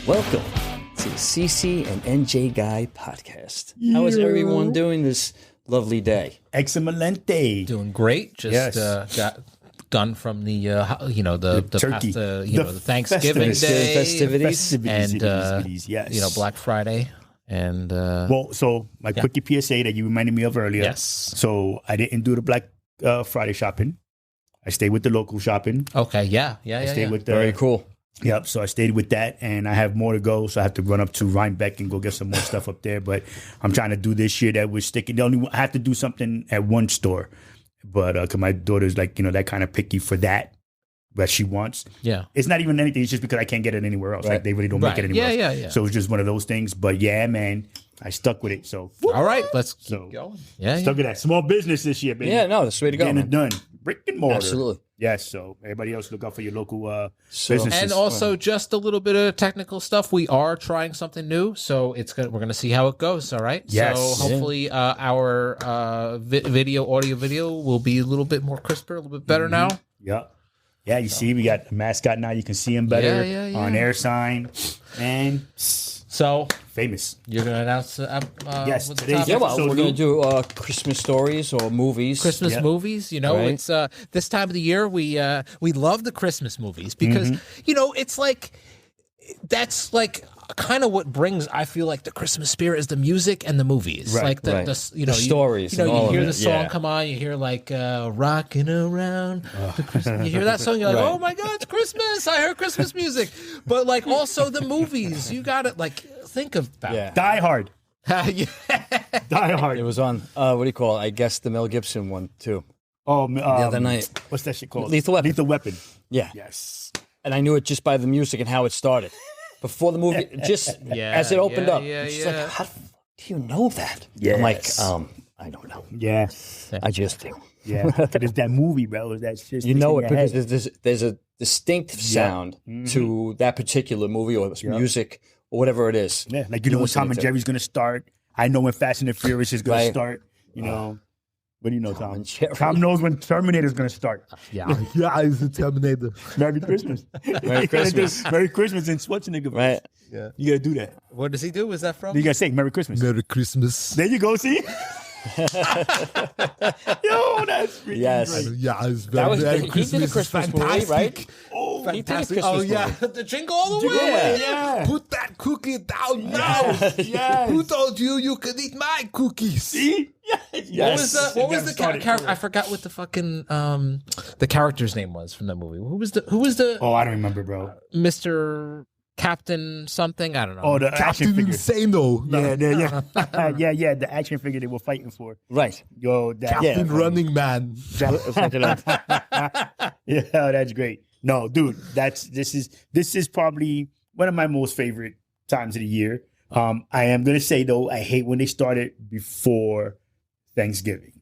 Welcome to the CC and NJ Guy podcast. How is everyone doing this lovely day? Excelente. Doing great. Just got done from the the turkey, the Thanksgiving Day festivities, and yes. Black Friday and so my quickie PSA that you reminded me of earlier. Yes. So I didn't do the Black Friday shopping. I stayed with the local shopping. Okay. Yeah. I stayed with Very cool. Yep. So I stayed with that, and I have more to go. So I have to run up to Rhinebeck and go get some more stuff up there. But I'm trying to do this year that we're sticking. I have to do something at one store, but because my daughter's like that kind of picky for that she wants. Yeah. It's not even anything. It's just because I can't get it anywhere else. Right. Like they really don't make it anywhere else. Yeah. So it's just one of those things. But yeah, man, I stuck with it. So All right, let's keep So, going. Yeah. stuck with that small business this year, baby. Yeah, no, that's the way to go. Getting it Man. done. Brick and mortar. Absolutely. Yes. So everybody else, look out for your local So- businesses. And also, just a little bit of technical stuff. We are trying something new, so we're going to see how it goes. All right. Yes. So hopefully, our audio video will be a little bit more crisper, a little bit better now. Yep. Yeah, you see, we got a mascot now. You can see him better Yeah. on air sign. And So famous. you're going to announce Yes, what's the today's topic? Yeah, well, episode we're going to do Christmas stories or movies. Christmas Yep. movies. Right. It's this time of the year we love the Christmas movies because it's like that's like kind of what brings I feel like the Christmas spirit is the music and the movies. Right, like the right. the The stories and all you of hear it. the song Yeah. come on, you hear like rocking around the Christmas. You hear that song, you're like, Right. oh my god, it's Christmas! I heard Christmas music. But like also the movies, you got to like think about. Yeah. Die Hard. Yeah. Die Hard. It was on, what do you call it? I guess the Mel Gibson one, too. Oh, The other night. What's that shit called? Lethal Weapon. Lethal Weapon. Yeah. Yes. And I knew it just by the music and how it started. Before the movie, just as it opened up. Yeah, It's just yeah. like, how the fuck do you know that? Yes. I'm like, I don't know. Yeah. I just do. Yeah. But it's that movie, bro. That's just You know in it your because head. there's a distinct sound to that particular movie or music or whatever it is. Yeah. Like, you know when listening Tom and to. Jerry's going to start. I know when Fast and the Furious is going to Right. start. You know. What do you know, Tom? and Jerry. Tom knows when Terminator's going to start. Yeah. Yeah, it's the Terminator. Merry Christmas. Merry Christmas. Merry Christmas and Schwarzenegger. Right. You got to do that. What does he do? Was that from? You got to say Merry Christmas. Merry Christmas. There you go, see? Yo, that's freaking Yes. great. Yeah, it's That was very he did a Christmas movie, right? fantastic. Oh, He did a Fantastic. Christmas Oh, yeah. movie. The jingle all the way. Yeah. yeah. Put that cookie down now. Yes. Who told you you can eat my cookies? See? Yes. What was the character? I forgot what the fucking the character's name was from that movie. Who was the Oh, I don't remember, bro. Mr. Captain something? I don't know. Oh, the action Captain figure. Insano. Yeah. yeah. The action figure they were fighting for. Right. Yo, that. Captain Running Man. Yeah, that's great. No, dude, this is probably one of my most favorite times of the year. I am gonna say though, I hate when they start it before Thanksgiving.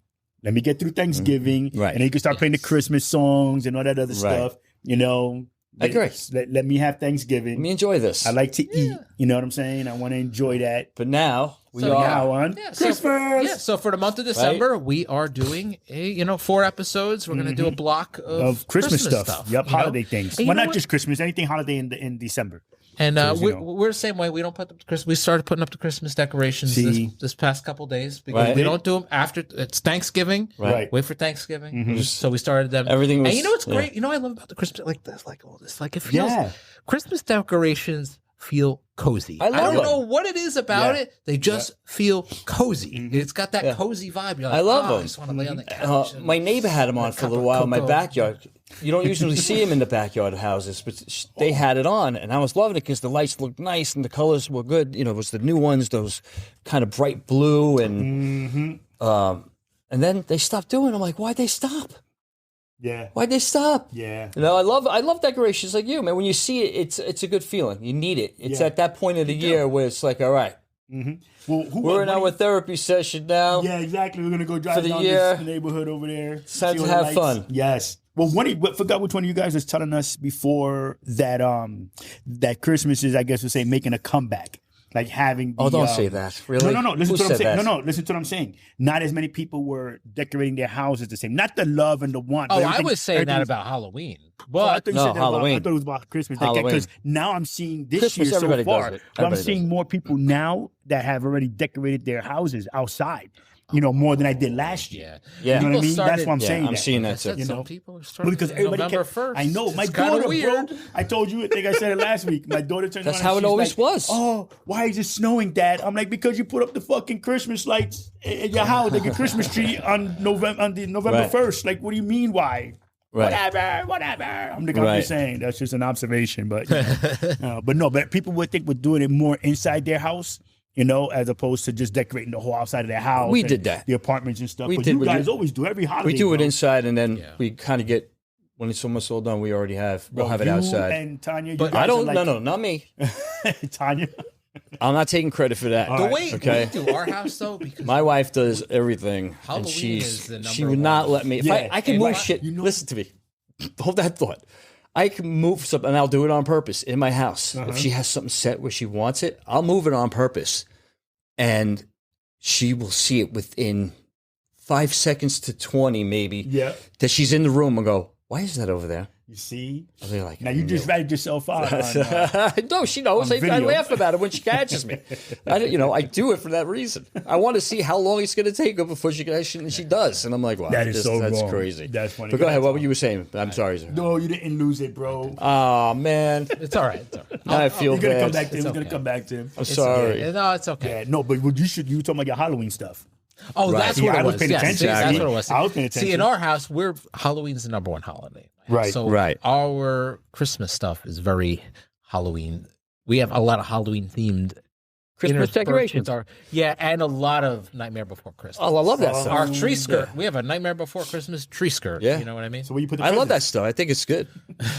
Let me get through Thanksgiving, Right. and then you can start playing the Christmas songs and all that other stuff. You know, I agree. Let me have Thanksgiving. Let me enjoy this. I like to eat. You know what I'm saying? I want to enjoy that. But now we So, are. Now on Christmas. So for the month of December, we are doing 4 episodes. We're gonna do a block Of Christmas stuff. Yep, you know? holiday things. And you Well, know not what? just Christmas, anything holiday in December. And So, you we're the same way. We don't put up the Christmas. We started putting up the Christmas decorations See? this past couple days because Right. we don't do them after it's Thanksgiving. Right. Wait for Thanksgiving. So we started them. Everything was- and you know what's yeah. great? You know what I love about the Christmas like this, like all this, like it feels. Yeah. Christmas decorations feel cozy. I love don't them. know what it is about Yeah. it. They just feel cozy. It's got that cozy vibe. You're like, I love I them. just want to lay on the couch. and- My neighbor had them on for a little while in my cocoa. backyard. You don't usually see them in the backyard houses, but they had it on, and I was loving it because the lights looked nice and the colors were good. You know, it was the new ones, those kind of bright blue, and then they stopped doing it. I'm like, why'd they stop? Yeah. Why'd they stop? Yeah. You know, I love decorations like you, man. When you see it, it's a good feeling. You need it. It's Yeah. at that point of the year where it's like, all right, Well, we're in our therapy session now. Yeah, exactly. We're gonna go drive For the down year. this neighborhood over there. Time see to all the have lights. fun. Yes. Well, forgot which one of you guys was telling us before that that Christmas is, I guess, we'll say, making a comeback. like having. The, don't say that. Really? No. Listen Who to what I'm said saying. that? No. Listen to what I'm saying. Not as many people were decorating their houses the same. Not the love and the want. Oh, but I everything- was saying that everything's- about Halloween. Well, I But thought you No, said that Halloween. I thought it was about Christmas. Halloween. Because now I'm seeing this Christmas, year so everybody far. does it. I'm Everybody seeing does it. more people now that have already decorated their houses outside. More than I did last year. Yeah. You know what I People mean? started- That's what I'm Yeah, saying. I'm that. seeing that said too. some people are starting Because everybody November kept, 1st. I know my It's kinda daughter, weird. bro. I told you. I think I said it last week. My daughter turned That's around how and it she's always like, was. Oh, why is it snowing, Dad? I'm like, because you put up the fucking Christmas lights in your house, like a Christmas tree on November Right. 1st. Like, what do you mean? Why? Right. Whatever. I'm Right. just saying. That's just an observation, but but people would think we're doing it more inside their house. As opposed to just decorating the whole outside of their house. We and did that. The apartments and stuff. We But did you what guys you- always do every holiday. We do it bro. inside, and then we kind of get when it's almost all done. We already we'll have it You outside. And Tanya, you But guys I don't. are like, No, not me. Tanya. I'm not taking credit for that. The way Okay. we do our house, though, because My wife does everything, Halloween and she is the number would not one. let me. If Yeah, I can and move what- shit. Listen to me. Hold that thought. I can move something, and I'll do it on purpose in my house. If she has something set where she wants it, I'll move it on purpose, and she will see it within 5 seconds to 20, maybe. Yeah. That she's in the room and go, "Why is that over there?" You see? I'll be like, Now you just ratted yourself out. no, she knows. On I video. laugh about it when she catches me. I do it for that reason. I want to see how long it's going to take her before she does. And I'm like, wow, That is so that's wrong. crazy. That's funny. But go ahead. What were you saying? I'm sorry, sir. No, you didn't lose it, bro. Oh, man. it's all right. It's all right. Now I feel You're gonna bad. come back to him. It's We're gonna okay. come back to him. I'm sorry. No, it's okay. Yeah, no, but what you talking about your Halloween stuff. Oh, Right. that's Yeah, what I it was was. paying Yes, attention. that's Exactly. what it was. I was paying See, in attention. our house, Halloween's the number one holiday. Right. So Right. our Christmas stuff is very Halloween. We have a lot of Halloween themed Christmas interspersed decorations. with and a lot of Nightmare Before Christmas. Oh, I love that Oh, stuff. Our tree skirt. We have a Nightmare Before Christmas tree skirt. Yeah. You know what I mean? So where you put the I love that presents? stuff. I think it's good.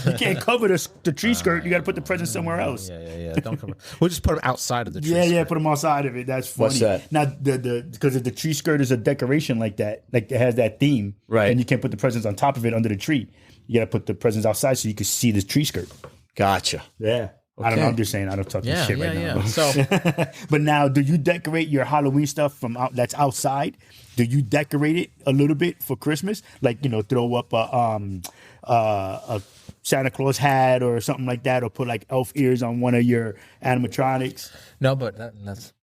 You can't cover the tree skirt. You got to put the present somewhere else. Yeah. Don't cover. We'll just put them outside of the tree. Yeah, skirt. put them outside of it. That's funny. What's that? Now, because the tree skirt is a decoration like that, like it has that theme, Right. And you can't put the presents on top of it under the tree. You got to put the presents outside so you can see the tree skirt. Gotcha. Yeah. I don't know. I'm just saying. I don't talk Yeah, shit yeah, right yeah. now. So But now, do you decorate your Halloween stuff that's outside? Do you decorate it a little bit for Christmas? Like, throw up a Santa Claus hat or something like that, or put like elf ears on one of your animatronics. no, but that's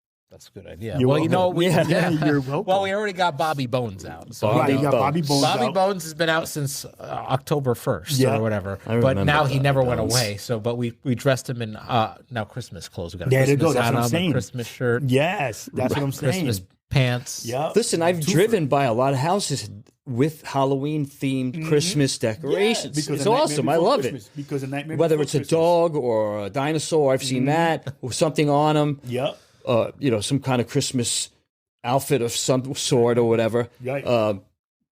a good idea. You're Well, welcome. You're welcome. Well, we already got Bobby Bones out. So Right, you got Bones. Bobby Bones. Bobby out. Bones has been out since October 1st Yeah. or whatever. I But remember now he Bobby never went Bones. away. So, but we dressed him in now Christmas clothes. We got a There you Christmas go. That's hat what I'm on, saying. a Christmas shirt, Yes, that's what I'm saying. Christmas pants. Yeah. Listen, I've driven by a lot of houses with Halloween themed Christmas decorations. because It's of Nightmare awesome. I Before love Christmas. it. Because of Nightmare Whether Before it's a Christmas. dog or a dinosaur, I've seen that, or something on them. Yep. Some kind of Christmas outfit of some sort or whatever. Right.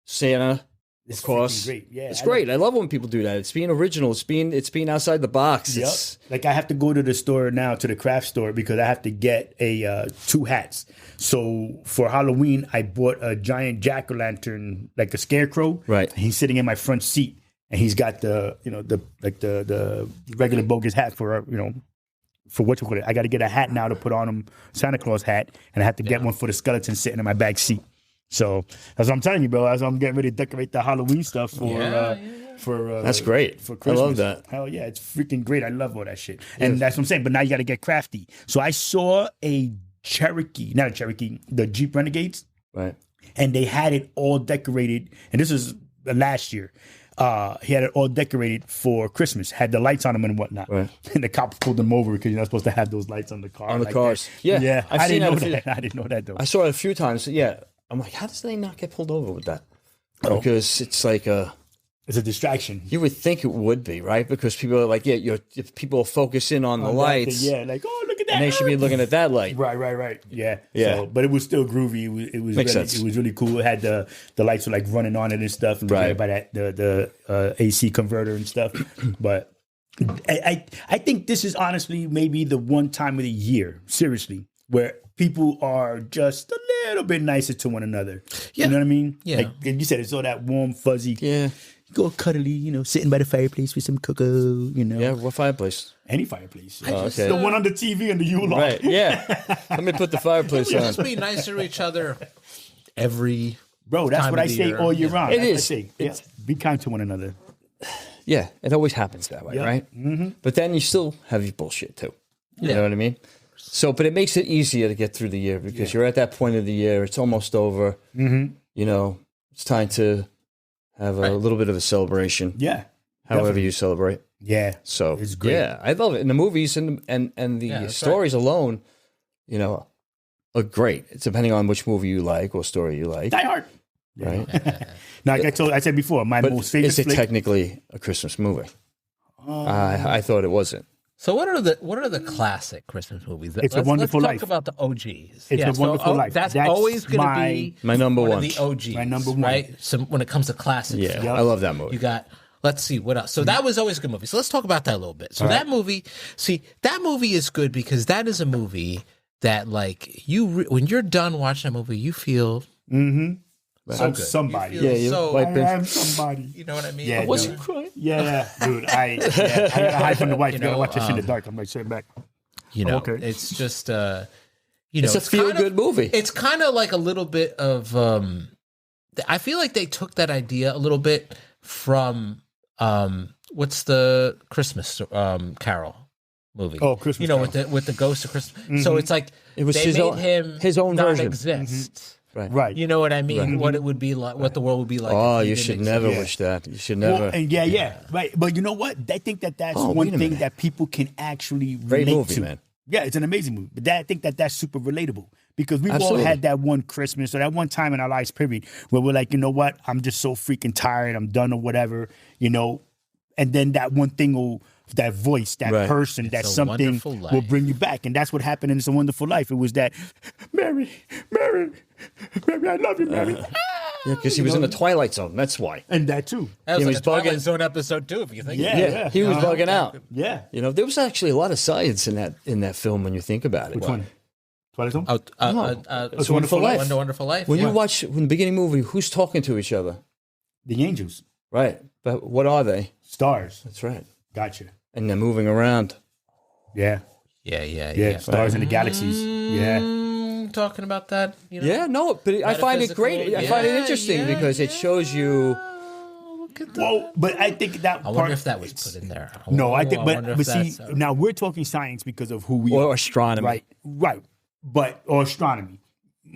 Santa, It's of course. freaking great. Yeah, it's I great. I love when people do that. It's being original. It's being outside the box. Yep. It's, Like I have to go to the store now, to the craft store, because I have to get a 2 hats. So for Halloween, I bought a giant jack-o'-lantern, like a scarecrow. Right. He's sitting in my front seat, and he's got the regular bogus hat for what you call it. I got to get a hat now to put on him, Santa Claus hat, and I have to get one for the skeleton sitting in my back seat. So that's what I'm telling you, bro. As I'm getting ready to decorate the Halloween stuff for That's great. For I Christmas. love that. Hell yeah, it's freaking great. I love all that shit. And that's what I'm saying. But now you got to get crafty. So I saw the Jeep Renegades, right. and they had it all decorated. And this was last year. He had it all decorated for Christmas, had the lights on them and whatnot. Right. And the cops pulled them over because you're not supposed to have those lights on the car. On the like cars. that. Yeah. Yeah. I've I seen didn't know that a that. few- I didn't know that though. I saw it a few times. Yeah. I'm like, how does they not get pulled over with that? Oh. Because it's like It's a distraction. you would think it would be, right? Because people are like, if people focus in on the lights, Yeah, like, oh, look at that. and they should be looking at that light. Right. Yeah. Yeah. So, but it was still groovy. It was Makes really, sense. it was really cool. It had the lights were like running on it and stuff, and Right. by that the AC converter and stuff. But I think this is honestly maybe the one time of the year, seriously, where people are just a little bit nicer to one another. Yeah. You know what I mean? Yeah. Like you said, it's all that warm, fuzzy. Yeah. go cuddly, sitting by the fireplace with some cocoa, Yeah, what fireplace? Any fireplace. okay. The one on the TV and the U-Law. Right, yeah. Let me put the fireplace on. Just be nicer to each other every Bro, that's time what of I the say year. all year round. It That's is. what I say. Be kind to one another. Yeah, it always happens that way, right? Mm-hmm. But then you still have your bullshit too. You know what I mean? So, but it makes it easier to get through the year because you're at that point of the year. It's almost over. Mm-hmm. It's time to have a little bit of a celebration. Yeah. However definitely. you celebrate. Yeah. So It's great. yeah, I love it. And the movies and the that's stories alone, are great. It's depending on which movie you like or story you like. Die Hard. Right? Now, like I said before, my But most favorite is it flick. technically a Christmas movie? I thought it wasn't. So what are the classic Christmas movies? It's A Wonderful let's Life. talk about the OGs. It's A Wonderful Life. That's That's always going to my- be My number one one. of the OGs. My number one. right? So when it comes to classics, Yeah, I love that movie. You got. Let's see what else. So that was always a good movie. So let's talk about that a little bit. So that movie is good because that is a movie that like when you're done watching that movie, you feel I'm good. somebody. You feel Yeah, you so, wipe I am somebody. you know what I mean? Yeah, Was dude. you crying? Yeah, dude. I gotta hide from the wife. You gotta know, watch this shit in the dark. I'm like, sitting back. Okay. It's just It's a feel-good movie. It's kind of like a little bit of I feel like they took that idea a little bit from what's the Christmas Carol movie? Oh, Christmas Carol. with the ghost of Christmas. So it's like It was they his made own- him his own not version. exist. Right. You know what I mean? What it would be like, what the world would be like. Oh, if he you didn't should exist. never Yeah. wish that. You should never. Well, and yeah, right. But you know what? I think that's Oh, one wait a thing minute. that people can actually Great relate movie, to. man. Yeah, it's an amazing movie. But I think that's super relatable because we've Absolutely. all had that one Christmas or that one time in our lives period where we're like, you know what? I'm just so freaking tired. I'm done or whatever, And then that one thing that voice, that Right. person, that a something Wonderful Life. will bring you back. And that's what happened in It's a Wonderful Life. It was that, Mary, I love you, Mary. Yeah, because he was in the Twilight Zone. That's why. And that too. That was He like was a Twilight bugging. Zone episode too, if you think. Yeah. Yeah, he was bugging out. Yeah. There was actually a lot of science in that film when you think about it. Which one? Twilight Zone? It's a Wonderful Life. Wonderful Life. When yeah. you watch in the beginning movie, who's talking to each other? The angels. Right. But what are they? Stars. That's right. Gotcha. And they're moving around. Yeah. Yeah. Stars in the galaxies. Yeah. Talking about that, Yeah, no, but I find it great. I find it interesting because it shows you. Look at that. Well, but I think that I part, wonder if that was put in there. No, I think, wonder but if see, that's, now we're talking science because of who we Or are. astronomy. Right. Or astronomy.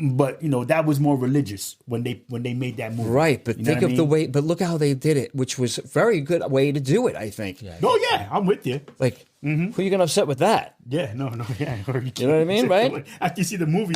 But that was more religious when they made that movie. Right, but You know think what of I the mean? way. But look how they did it, which was a very good way to do it. I think. No, yeah, I'm with you. Like, who are you gonna upset with that? Yeah, no, yeah. You know what I mean, right? After you see the movie,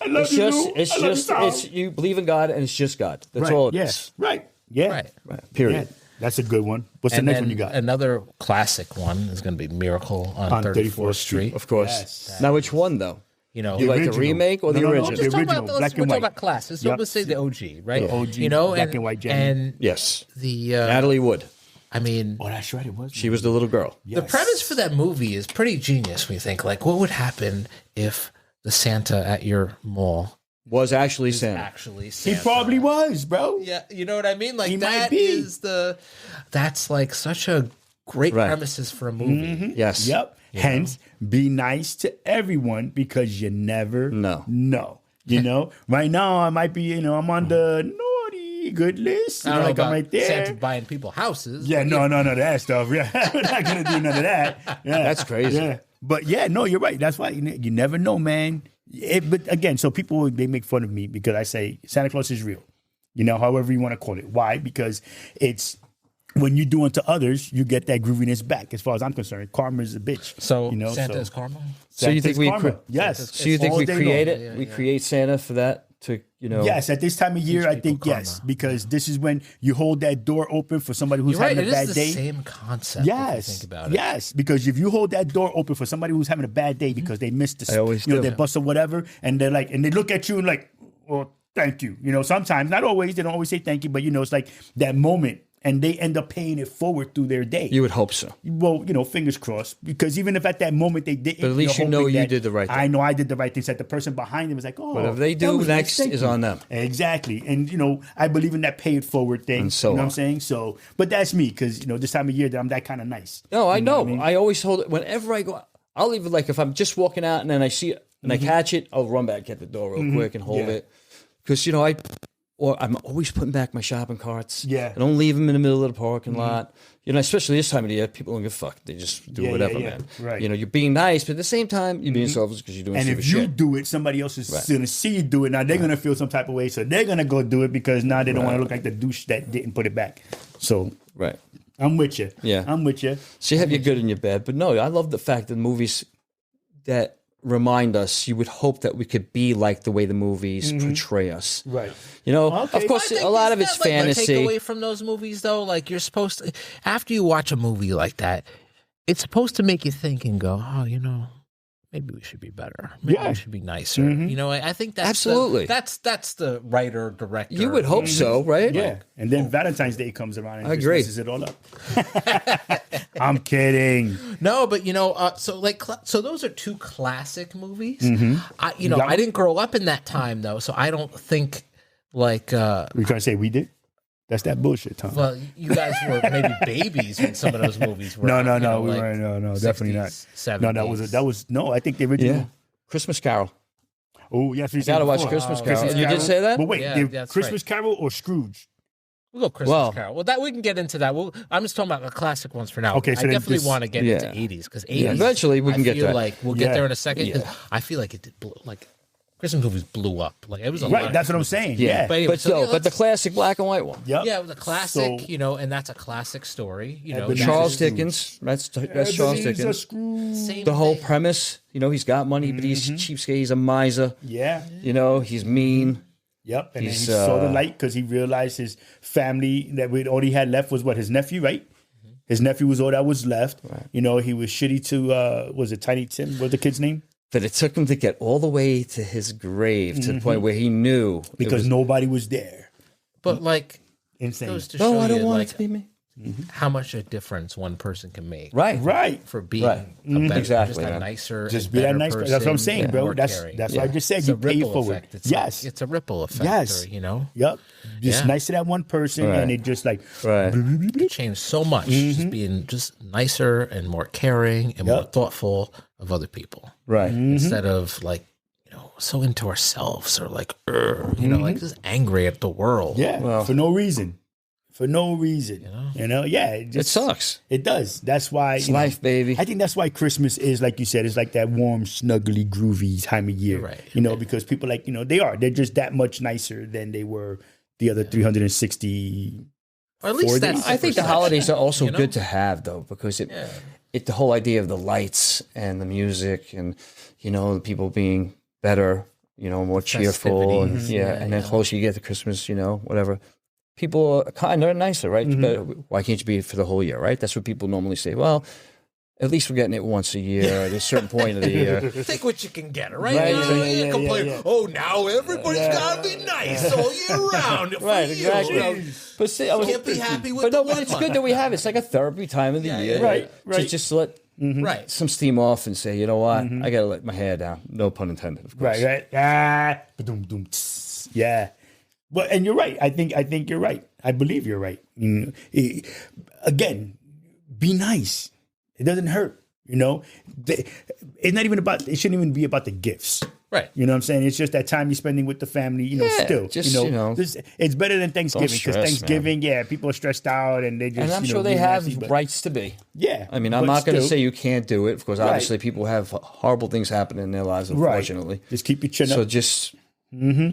I love It's you. just, Lou. it's I love you, just, Sal. it's you believe in God, and it's just God. That's right. all it Yeah. is. Right. Yeah. Right. Right. Period. Yeah. That's a good one. What's And the next then one you got? Another classic one is going to be Miracle on 34th Street. Of course. Yes. Now, which one though? You know, You like the original. remake or the No, no, no, original? the Just talk original, about black we're and talking white. about classics. Yep. Let's say the OG, right? The OG, you know, black and white Jenny. and Yes. the Natalie Wood. I mean, Oh, that's right. It was. She was the little girl. the premise for that movie is pretty genius. We think like, what would happen if the Santa at your mall Was actually Santa. actually He Santa? probably was, bro. Yeah, you know what I mean. Like He might that be. is that's like such a great Right. premises for a movie. Yes. Yep. Hence, be nice to everyone because you never No. know. Right now I might be, I'm on the naughty good list. I don't know I'm about right there. Santa buying people houses. Yeah, but no, that stuff. Yeah, we're not gonna do none of that. Yeah, That's crazy. Yeah, but yeah, no, you're right. That's why you never know, man. But again, so people they make fun of me because I say Santa Claus is real. However you want to call it. Why? Because it's when you do unto others, you get that grooviness back. As far as I'm concerned, karma is a bitch. So Santa is karma. So you think Santa's we karma. cre- Yes. So you think All we day create long. it? We create Santa for that to Yes, at this time of year, I people think karma. yes, because this is when you hold that door open for somebody who's You're right. having It a is bad the day. same concept. Yes, If you think about it. yes, because if you hold that door open for somebody who's having a bad day because they missed the, I always do. their bus or whatever, and they're like, and they look at you and like, well, thank you. Sometimes, not always, they don't always say thank you, but it's like that moment. and they end up paying it forward through their day. You would hope so. Well, fingers crossed, because even if at that moment they didn't, But at least you know hoping you that did the right thing. I know I did the right thing. So that the person behind them was like, oh, Whatever they that do was nice, next thank is you. on them. Exactly. And, I believe in that pay it forward thing. And so you know what on. I'm saying? So, but that's me, because, this time of year that I'm that kind of nice. No, I know. what I mean? I always hold it. Whenever I go, I'll even, like, if I'm just walking out and then I see it and I catch it, I'll run back at the door real quick and hold it. Because, I'm always putting back my shopping carts. Yeah. I don't leave them in the middle of the parking lot. Especially this time of the year, people don't give a fuck. They just do whatever, man. Right. You're being nice, but at the same time, you're being selfish because you're doing And stupid if you shit. do it, somebody else is going to see you do it. Now they're going to feel some type of way, so they're going to go do it because now they don't want to look like the douche that didn't put it back. So Right. I'm with you. Yeah. I'm with you. So you have your good and your bad. But no, I love the fact that movies that remind us, you would hope that we could be like the way the movies portray us. Right. Okay. Of course, a lot of it's fantasy. Take away from those movies, though, like you're supposed to, after you watch a movie like that, it's supposed to make you think and go, oh, maybe we should be better. Maybe we should be nicer. I think that's Absolutely. that's the writer director. You would hope so, right? Yeah. And then Valentine's Day comes around and I agree. messes it all up. I'm kidding. No, but so those are two classic movies. I got one? didn't grow up in that time though, so I don't think like. We're trying to say we did? That's that bullshit, Tom. Well, you guys were maybe babies when some of those movies were. No, out, we weren't. No, definitely not. 60s, No, that was no. I think the original. Yeah. Christmas Carol. Oh, yes, we Gotta watch before. Christmas Carol. Christmas You did say that? But wait, Yeah, the that's Christmas Carol or Scrooge? We'll go Christmas Well- Carol. Well, that we can get into that. I'm just talking about the classic ones for now. Okay, so I then definitely this- want to get Yeah. into 80s because 80s. Yeah, eventually we can get I feel there. like we'll get Yeah. there in a second. 'cause Yeah. I feel like it did Christmas movies blew up. Like it was a Right, lot. that's what I'm saying. Yeah. Yeah. But anyway, But so, still, yeah, but the let's- classic black and white one. Yep. Yeah, the classic, So- and that's a classic story. but that's Charles Scrooge. Dickens. That's Charles Ebenezer Dickens. Scrooge. same The whole thing. premise, he's got money, but he's cheapskate. He's a miser. Yeah. He's mean. Yep. And then he He's, saw the light because he realized his family, that all he had left was his nephew, right? His nephew was all that was left. Right. He was shitty to, was it Tiny Tim? What's the kid's name? But it took him to get all the way to his grave, to the point where he knew. Because nobody was there. But like, Insane. goes to No, show I don't you, want like, it to be me. how much a difference one person can make. Right. Right. For being Right. a better, Exactly, just a man. nicer, Just and be that better nice. person, That's what I'm saying, and bro. more That's caring. what I just said. It's You a pay ripple forward. effect. It's Yes. like, it's a ripple effect. Yes. Or, Yep. Just Yeah. nice to that one person, Right. and it just like Right. it changed so much. Just being just nicer and more caring and more Yep. thoughtful of other people Right. instead of like so into ourselves or like like just angry at the world. yeah, Well- for no reason. For no reason. Yeah. It sucks. It does. That's why It's life, baby. I think that's why Christmas is, like you said, it's like that warm, snuggly, groovy time of year. Right. Because people they're just that much nicer than they were the other 360. Or at least 40. that's I think the perception, holidays are also you know? good to have, though, because it the whole idea of the lights and the music and the people being better, more cheerful, and Festivities. and then closer you get to Christmas, whatever. People are kind of nicer, right? But why can't you be for the whole year, right? That's what people normally say. Well, at least we're getting it once a year at a certain point of the year. Take what you can get, right? Right, You complain, oh, now everybody's got to be nice all year round. For Right, you. exactly. But see, Can't be happy with but no, the but one it's month. good that we have it. It's like a therapy time of the year, Right. To just let Right. some steam off and say, you know what, I got to let my hair down. No pun intended, of course. Right. Ba-dum, dum, tss. Yeah. But and you're right. I think you're right. I believe you're right. Again, be nice. It doesn't hurt. It's not even about. It shouldn't even be about the gifts. Right. You know what I'm saying? It's just that time you spending with the family. Yeah, still. just, it's better than Thanksgiving because stress, Thanksgiving, people are stressed out and they just. And I'm sure be they have nasty, but- rights to be. Yeah. I mean, I'm but not going to still, say you can't do it because obviously people have horrible things happen in their lives, unfortunately. Just keep your chin So up. just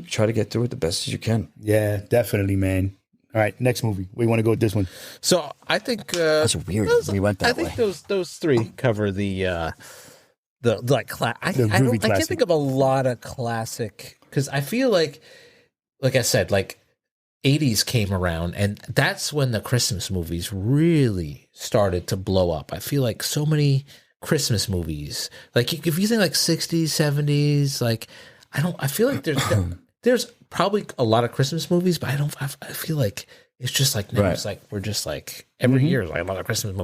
try to get through it the best as you can. Yeah, definitely, man. All right, next movie. We want to go with this one. So I think That's weird. We went that I think way. those three cover the like I groovy can't classic. think of a lot of classic because I feel like I said, like 80s came around and that's when the Christmas movies really started to blow up. I feel like so many Christmas movies, like if you think like 60s, 70s, like I feel like there's probably a lot of Christmas movies, but I feel like it's just like now it's like we're just like every year like another Christmas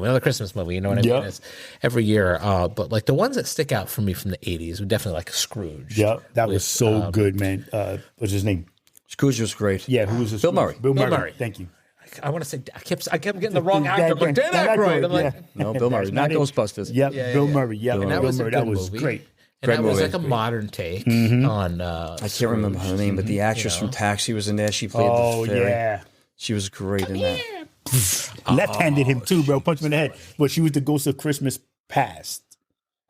movie. You know what I mean? It's every year. But like the ones that stick out for me from the 80s were definitely like Scrooged. Yep, that was so good, man. What's his name? Scrooge was great. Yeah, who was this? Bill Murray. Bill Murray. Thank you. I want to say I kept getting the wrong actor. I'm like, Dan Aykroyd. I'm like, No, Bill Murray, not Ghostbusters. Yep, Bill Murray. Yep, and that Bill was Murray. a good That was movie. great. And that was movie. like a modern take on. I can't remember her name, but the actress from Taxi was in there. She played the fairy. Yeah. She was great in that. Left-handed him too, bro. Punch him in the head. But she was the ghost of Christmas Past,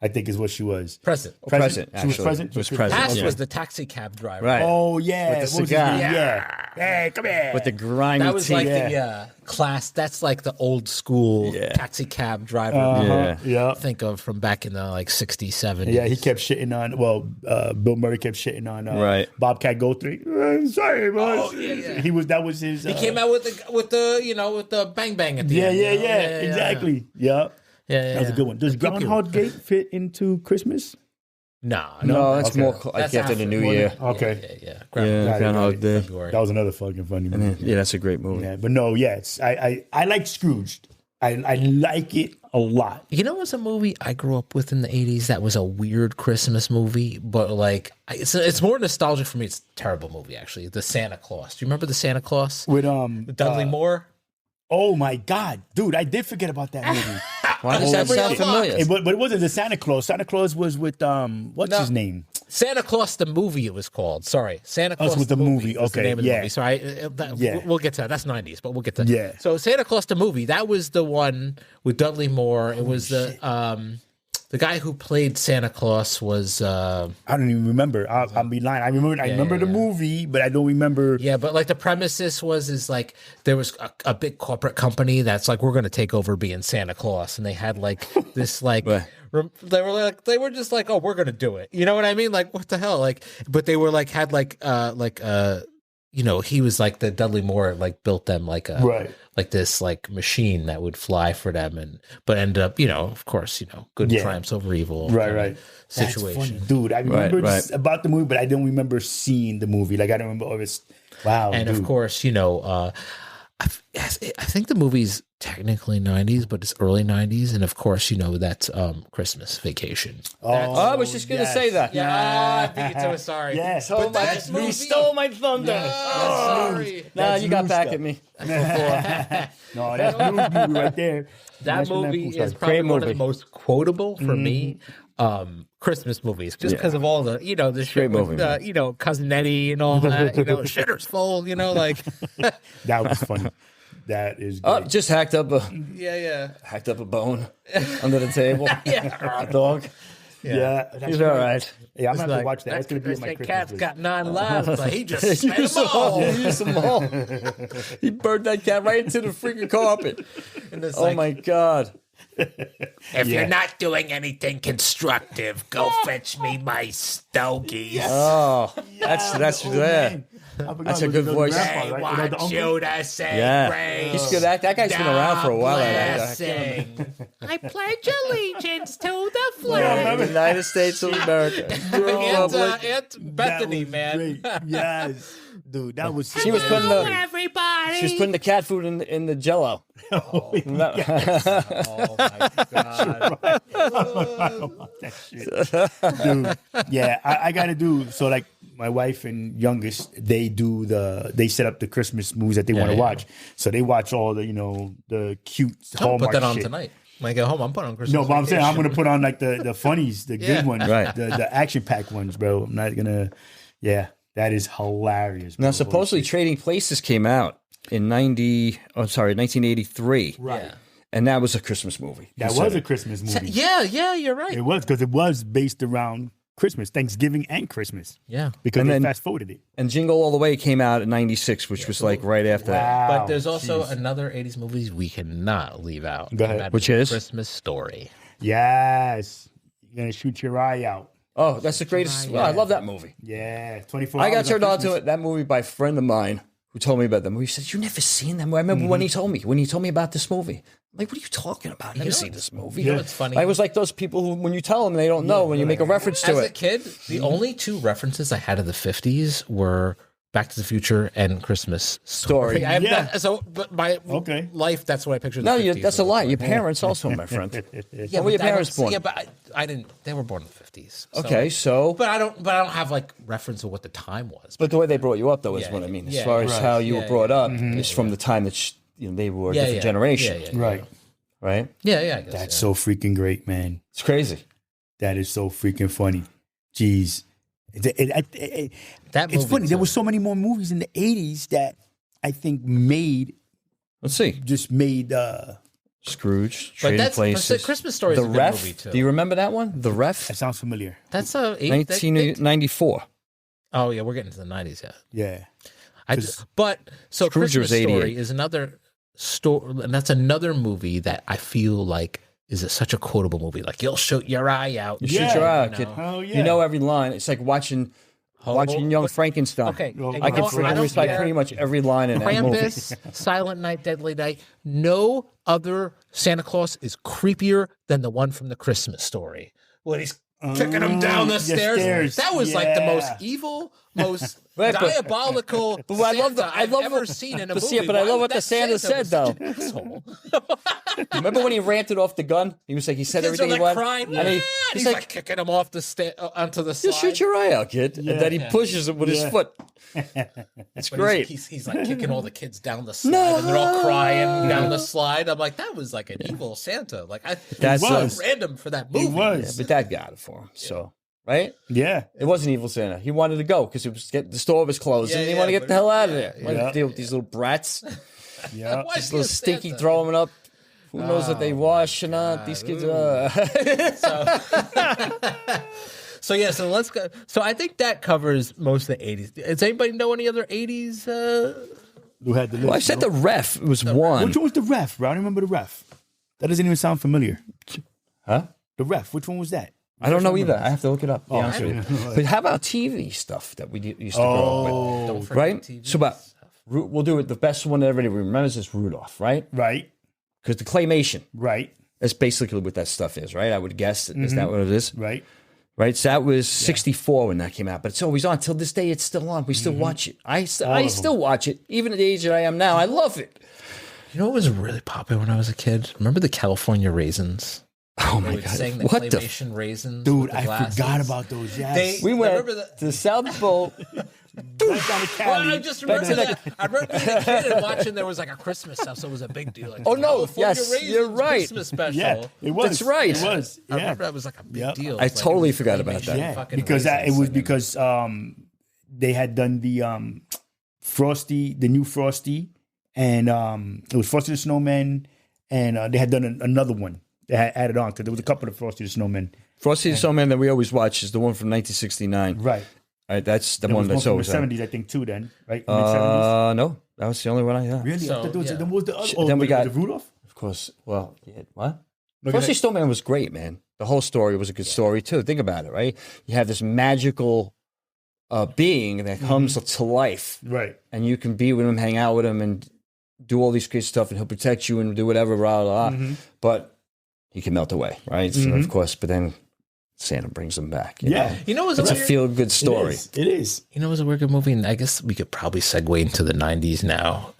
I think is what she was. Present. Present, She was actually. present? She was present. Past yeah. was the taxi cab driver. Right. Oh, yeah. With the What was his cigar. name? Yeah. Hey, come here. With the grimy That was teeth. like the class. That's like the old school taxi cab driver. Yeah. Think of from back in the like 60s, 70s. Yeah, he kept shitting on. Well, Bill Murray kept shitting on Right. Bobcat Goldthwait. Sorry, boss. He was. That was his. He came out with the bang bang at the Yeah, end. yeah. Exactly. Yeah. Yeah, That was a good one. Does Groundhog Day fit into Christmas? No, No, that's Okay. more like after the New Year. Okay. Yeah. Yeah, Groundhog Day. February. That was another fucking funny movie. Yeah, that's a great movie. Yeah, but no, I like Scrooged. I like it a lot. You know, what's a movie I grew up with in the 80s that was a weird Christmas movie, but like it's more nostalgic for me. It's a terrible movie, actually. The Santa Claus. Do you remember the Santa Claus? With Dudley Moore? oh my God, dude, I did forget about that movie. Why does that sound familiar? But it wasn't the Santa Claus. Santa Claus was with what's his name? Santa Claus the movie it was called. Sorry. Santa Claus was the movie. was the Okay, name of the yeah. movie. Sorry. Yeah. We'll get to that. That's 90s, but we'll get to that. Yeah. So Santa Claus the movie, that was the one with Dudley Moore. It was the guy who played Santa Claus was I don't even remember. I'll be lying. I remember the movie, but I don't remember. yeah, but like the premises is like there was a big corporate company that's like we're going to take over being Santa Claus, and they had like this like Right. they were just like, oh, we're going to do it. You know what I mean? Like what the hell? Like, but they were like had like you know, he was like the Dudley Moore like built them like a Right. like this like machine that would fly for them, but ended up, you know, of course, you know, good triumphs over evil, Right. That's situation. funny, dude. I remember right. about the movie, but I don't remember seeing the movie. Like I don't remember. Oh, it's wow. And dude. of course, you know, I think the movie's technically 90s, but it's early 90s, and of course, you know, that's Christmas Vacation. I was just going to say that. Yeah, I think it's so sorry. Yes. Oh, But that you movie- stole my thunder. Sorry. Nah, you got loose back stuff. at me. No, that's news movie right there. That National movie Lampoon is Stars. probably Great one of movie. the most quotable for me Christmas movies, just because of all the, you know, the shit Great with, movie, you know, Cousin Eddie and all that, you know, Shitter's Full, you know, like, That was funny. That is Oh, great. just hacked up a bone. under the table. A dog. yeah, that's He's great. all right. Yeah, I'm gonna have Like, to watch that. That's gonna be on my that Christmas cat's list. got 9 lives, but he just spent Use them them all. all. Use them all. He burned that cat right into the freaking carpet. And it's Oh like, my God. if you're not doing anything constructive, go fetch me my stogies. Oh, that's Oh, there. man. I forgot That's a it was good the voice. grandpa, They right? want The uncle? you to say Yeah. grace. He's good act. That guy's been around for a while. That actor. Blessing. I pledge allegiance to the flag. The United States of America. Aunt That Bethany, was man. great. Yes, dude, that was. She was putting the everybody. she was putting the cat food in the Jello. Oh my god. Dude, yeah, I gotta do so. Like my wife and youngest, they set up the Christmas movies that they want to yeah. watch. So they watch all the the cute I'll Hallmark put that on shit. tonight. When I get home, I'm putting on Christmas. No, but I'm saying I'm Vacation. gonna put on like the funnies, the Yeah. good ones, Right. the action packed ones, bro. I'm not gonna. Yeah, that is hilarious. Now bro. supposedly Trading Places came out in 1983. Right. Yeah. And that was a Christmas movie. That was a Christmas movie. Yeah, you're right. It was because it was based around Christmas, Thanksgiving, and Christmas. Yeah. Because And they then- fast forwarded it. And Jingle All the Way came out in 96, which was like right after that. But there's also another 80s movies we cannot leave out. Go ahead. And that Which is? Christmas Story. Yes. You're going to shoot your eye out. Oh, that's the greatest. Well, I love that movie. Yeah. 24 I hours got turned on Christmas. to it, that movie by a friend of mine who told me about the movie. He said, "You never seen that movie?" I remember when he told me about this movie. I'm like, what are you talking about? I've never seen this movie. You know what's funny? I was like those people who, when you tell them, they don't know when you make a reference to As a it. kid, the only two references I had of the 50s were Back to the Future and Christmas Story. I have Yeah. that, so, but my life, that's what I pictured. No, the 50s that's a was lie. like. Your parents also, my friend. Yeah, When were your but I parents don't- born? Yeah, but I didn't. They were born in the 50s. So, Okay, so but I don't have like reference of what the time was. but the way they brought you up, though, is Yeah, what I mean. As yeah, far as right. how you Yeah, were brought yeah. up is from the time that they were a different generation, Right. right? Yeah, I guess. That's so freaking great, man. It's crazy. That is so freaking funny. Jeez. That It's movie funny. There too. were so many more movies in the 80s that I think made Let's see. Scrooge, But Trading that's Places. Christmas Story is The a good Ref. movie too. Do you remember that one? The Ref. that sounds familiar. That's 1994. Oh yeah, we're getting to the 90s. Yeah. Yeah. But so Scrooge Christmas was 88. Story is another story, and that's another movie that I feel like is such a quotable movie. Like you'll shoot your eye out. You shoot your eye out, you kid. know. Oh, yeah. You know every line. It's like watching Young Frankenstein. Okay, I can don't recite care. pretty much every line in that movie. Krampus, Silent Night, Deadly Night. No other Santa Claus is creepier than the one from the Christmas Story. When he's kicking him down the stairs. That was like the most evil, most Right, but- diabolical But I love the- Santa I love I've ever what- seen in a but movie. see, but I Why love would what the that Santa Santa said, was though. such an asshole? Remember when he ranted off the gun? He was like, he said Kids are everything he like wanted. crying, And and he's he's like, like kicking him off the onto the slide. just shoot your eye out, kid. And then he pushes him with his foot. It's But great. He's like kicking all the kids down the slide, and they're all crying down the slide. I'm like, that was like an evil Santa. Like, That's so random for that movie. It was. But Dad got it for him. So, right? Yeah. It wasn't evil Santa. He wanted to go because the store was closing. Yeah, and he yeah, wanted to get but- the hell out of there. yeah, He wanted to deal with these little brats. Yeah. Why is These he little a stinky Santa? throwing up. Who knows what they wash or not? These kids are. So yeah, so let's go. So I think that covers most of the 80s. Does anybody know any other 80s? Who had the list? Well, I said the Ref. It was one. Which one was the Ref, bro? I don't remember the Ref. That doesn't even sound familiar. Huh? The Ref. Which one was that? I don't know either. I have to look it up. To be honest with you. But how about TV stuff that we used to grow up Don't with? forget Right? TV. So, but we'll do it. The best one that everybody remembers is Rudolph, right? Right. Because the claymation. Right. That's basically what that stuff is, right? I would guess. Is that what it is? Right. Right? So that was 64 when that came out. But it's always on. Till this day, it's still on. We still watch it. I still watch it. Even at the age that I am now, I love it. You know what was really popular when I was a kid? Remember the California Raisins? Oh, They my would God. sing the What the? claymation raisins. Dude, with the I glasses. forgot about those. Yes. We went Remember to the South Pole. Right down to Well, Cali. I just remember that. I remember being a kid and watching there was like a Christmas stuff, so it was a big deal. Like, Oh, no. California Yes, Raisins you're right. Christmas special. Yeah, it was. That's right. It was. I Yeah. remember that was like a big deal. I It was like, totally it was forgot about that. claymation Yeah, fucking because it raisins was singing. because they had done the Frosty, the new Frosty, and it was Frosty the Snowman, and they had done another one. They had added on because there was a couple of Frosty the Snowmen. Frosty the Snowman that we always watch is the one from 1969. Right. All right, that's the There one was that's from always the on. 70s, I think, too. Then, right? Mid-70s. No, that was the only one I had. Really? So, I thought there was, yeah. then what was the other? Then we got- the Rudolph. Of course. Well, yeah, what? Look at Frosty that. Snowman was great, man. The whole story was a good story too. Think about it, right? You have this magical being that comes to life, Right. and you can be with him, hang out with him, and do all these crazy stuff, and he'll protect you and do whatever, blah blah. blah. But he can melt away, right? So of course, but then Santa brings him back. You Yeah. know? You know, it was It's a weird- feel-good story. It is. You know, it was a weird good movie, and I guess we could probably segue into the 90s now.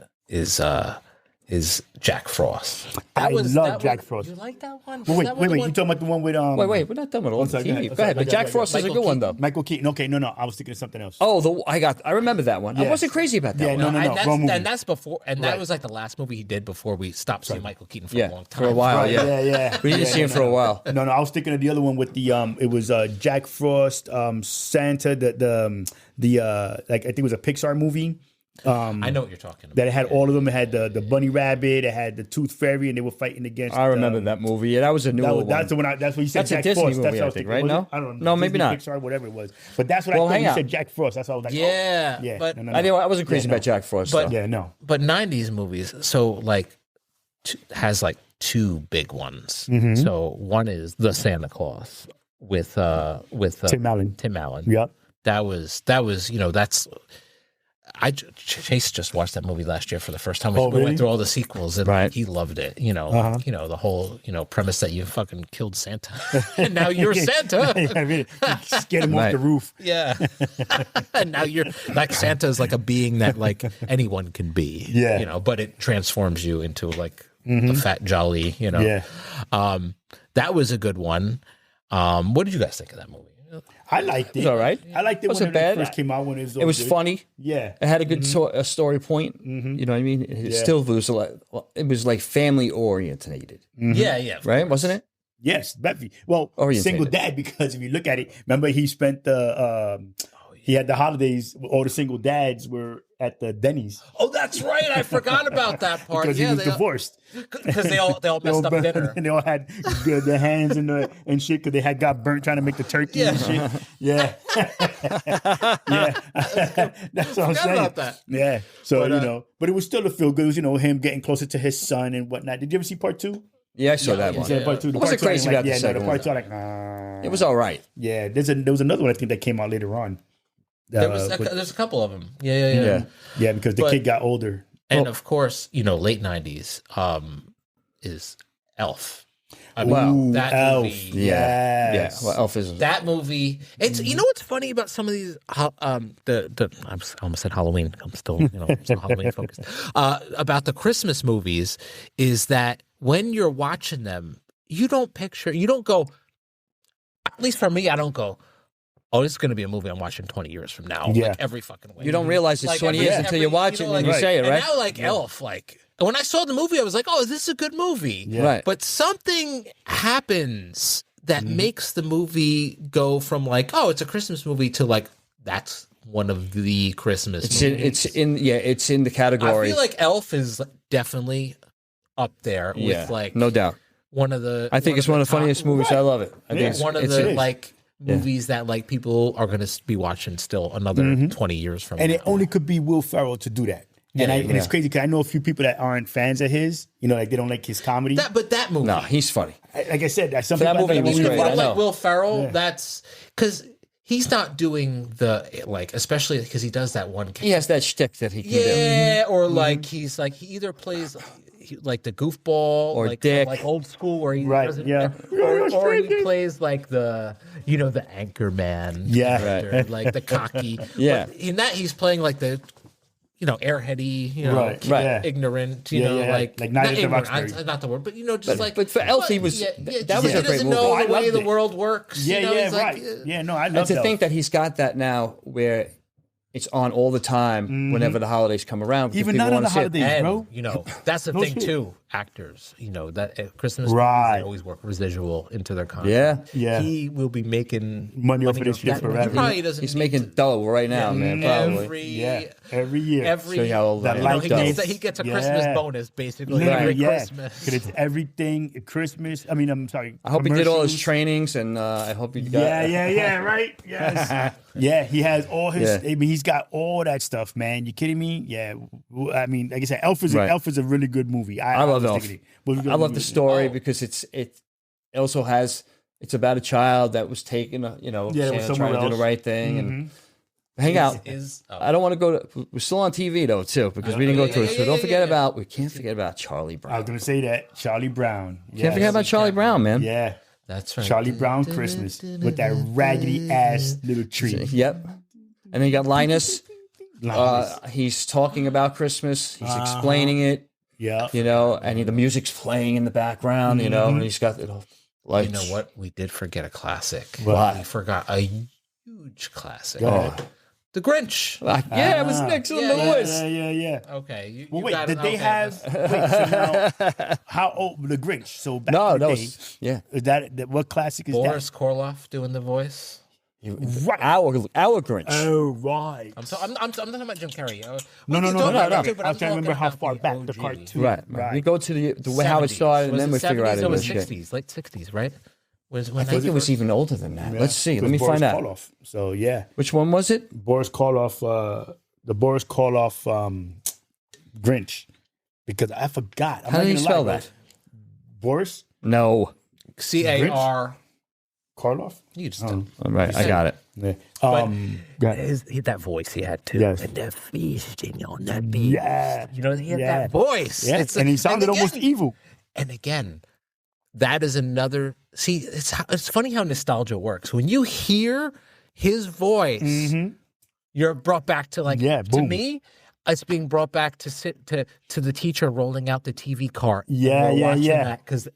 Is Jack Frost? I love Jack Frost. You like that one? Wait, wait. You talking about the one with Wait, we're not done with all the sorry, go TV. ahead. Go ahead, but Okay, Jack okay, Frost is a Michael good one though. Michael Keaton? Okay, no, I was thinking of something else. Oh, I remember that one. I Yes. wasn't crazy about that Yeah, one. no, no, and that's, wrong movie. and that's before, and that Right. was like the last movie he did before we stopped seeing Michael Keaton for a Yeah, long time. for a while. Right, Yeah, yeah. We didn't Yeah, see him for a while. No, I was thinking of the other one with the it was Jack Frost, Santa, the like I think it was a Pixar movie. I know what you're talking about. That it had all of them. It had the bunny rabbit. It had the tooth fairy, and they were fighting against. I remember that movie. Yeah, that was a newer one. That's the one. That's what you said. That's a Jack Disney Frost. movie, That's what I was think, thinking. right? Was No? it? I don't know. No, maybe Disney, not. Pixar, whatever it was. But that's what Well, I thought. hang You on. said Jack Frost. That's what I was like. Yeah, oh, yeah. but No. I wasn't crazy about Jack Frost. But- though. Yeah, no. but 90s movies, so like has like two big ones. Mm-hmm. So one is the Santa Claus with Tim Allen. Tim Allen. Yep. That was that's Chase just watched that movie last year for the first time. Oh, We really? went through all the sequels, and Right. he loved it. You know, the whole premise that you fucking killed Santa, and now you're Santa. I mean, just get him off Right. the roof. Yeah, and now you're like Santa is like a being that like anyone can be. Yeah. But it transforms you into like a fat jolly. Yeah. That was a good one. What did you guys think of that movie? I liked it. It was all right. I liked it Wasn't when it bad. first came out. When it was, all It was good. funny. Yeah. It had a good a story point. You know what I mean? It still was like family orientated, Yeah, right? Wasn't it? Yes, definitely. Well, Orientated. single dad, because if you look at it, remember he spent he had the holidays. All the single dads were at the Denny's Oh, that's right. I forgot about that part. because he was divorced. Because they all messed up dinner. And they all had their hands and shit because they had got burnt trying to make the turkey and shit. Yeah, yeah. That's what I'm saying. about that. Yeah. So but it was still a feel good. It was him getting closer to his son and whatnot. Did you ever see part 2? Yeah, I saw that one. Yeah, part 2. The I wasn't part 2, crazy like, about the yeah, second the one. part 2, like, It was all right. yeah. There was another one I think that came out later on. There's a couple of them. Yeah. Yeah, because the kid got older. And of course, late 90s is Elf. I mean, Wow. that Elf. movie. Yeah, Yes. yeah. Well, Elf is That movie. It's what's funny about some of these. I almost said Halloween. I'm still still Halloween focused. About the Christmas movies is that when you're watching them, you don't go. At least for me, I don't go. Oh, this is going to be a movie I'm watching 20 years from now. Yeah. Like every fucking way. you don't realize it's 20 years until you watch it and you like- say it, And right? now, like Elf, like when I saw the movie, I was like, "Oh, is this a good movie?" Yeah. Right. But something happens that makes the movie go from like, "Oh, it's a Christmas movie" to like, "That's one of the Christmas." It's in the I category. feel like Elf is definitely up there yeah, with like no doubt. one of the. I think it's one of the top- funniest movies. I love it. I think it's one of it's the is. like movies that like people are going to be watching still another 20 years from And now. it only could be Will Ferrell to do that. And it's crazy because I know a few people that aren't fans of his. Like they don't like his comedy. But that movie, no, he's funny. Like I said, some that people movie I was think great, I like know. Will Ferrell, that's because he's not doing the like, especially because he does that one. He has that shtick that he can do. Yeah, or like he's like he either plays like the goofball Or like Dick. like old school where he Right, doesn't, yeah. or he plays like the the anchor man, Yeah. character, like the cocky. Yeah. But in that he's playing like the airheady, Right, yeah. ignorant, Yeah, yeah, like like not Night at the ignorant, Roxbury. not the word, but just like. but for Elf, he was- that was he a great doesn't movie. know Oh, I the way loved the it. world works. Yeah, yeah, he's like, right. Yeah, no, I love And to that. think that he's got that now where it's on all the time whenever the holidays come around. because Even people not on wanna the see it. holidays, And, bro. that's the No thing shit. too. Actors, that at Christmas Right. movies, they always work residual into their contract. Yeah. Yeah. He will be making Money off of this shit that- forever. He probably doesn't. He's need making dough right now, man. Probably. Yeah, every year. Show you how old I am. That he gets a Christmas bonus basically every Christmas. Because it's everything at Christmas. I mean, I'm sorry. I hope he did all his commercials. trainings, and I hope he got. Yeah, right? Yes. Yeah, he has all his, Yeah. I mean, he's got all that stuff, man. You kidding me? Yeah. I mean, like I said, Elf is, Right. Elf is a really good movie. I love was Elf. thinking it. I love the story because it also has. It's about a child that was taken, with Santa someone trying to do else. the right thing and hang out. I don't want to go to. We're still on TV though too because we didn't go to it. So don't forget about. We can't forget about Charlie I Brown. was going to say that. Charlie Brown. Can't forget about Charlie Brown, man. Yeah. That's right. Charlie Brown Christmas with that raggedy ass little tree. Yep. And then you got Linus. He's talking about Christmas. He's explaining it. Yeah. And the music's playing in the background. And he's got like You know what? We did forget a classic. What? We forgot a huge classic. Go ahead. The Grinch. it was next on the list. Yeah. Okay. You Well, wait, got did it. they Okay, have? that's- Wait, so now, how old the Grinch? So back No, in the that day, was is that what classic is Boris Karloff doing the voice? Right. Our Grinch. Oh, right. I'm talking about Jim Carrey. No. I'm I was talking trying to remember how about far the back the OG. cartoon. Right. We go to the way how it 70s. started, and Was then it we figure out 70s it or was 60s, late 60s, right? Was when I think it was even older than that. Let's see. It Let was me Boris find out. Karloff. So yeah, Which one was it? Boris Karloff, the Boris Karloff Grinch, because I forgot. I'm How not do you gonna spell lie, that? bro. Boris No. CAR. Karloff. You just All right, I got it. Yeah. that voice he had too. Yes. And that feasting on that beast. Yeah. You know, he had Yeah. that voice. Yeah. And he sounded almost evil. And again, that is another. See, it's funny how nostalgia works. When you hear his voice, you're brought back to to boom. me. It's being brought back to the teacher rolling out the TV cart. Yeah, yeah. Because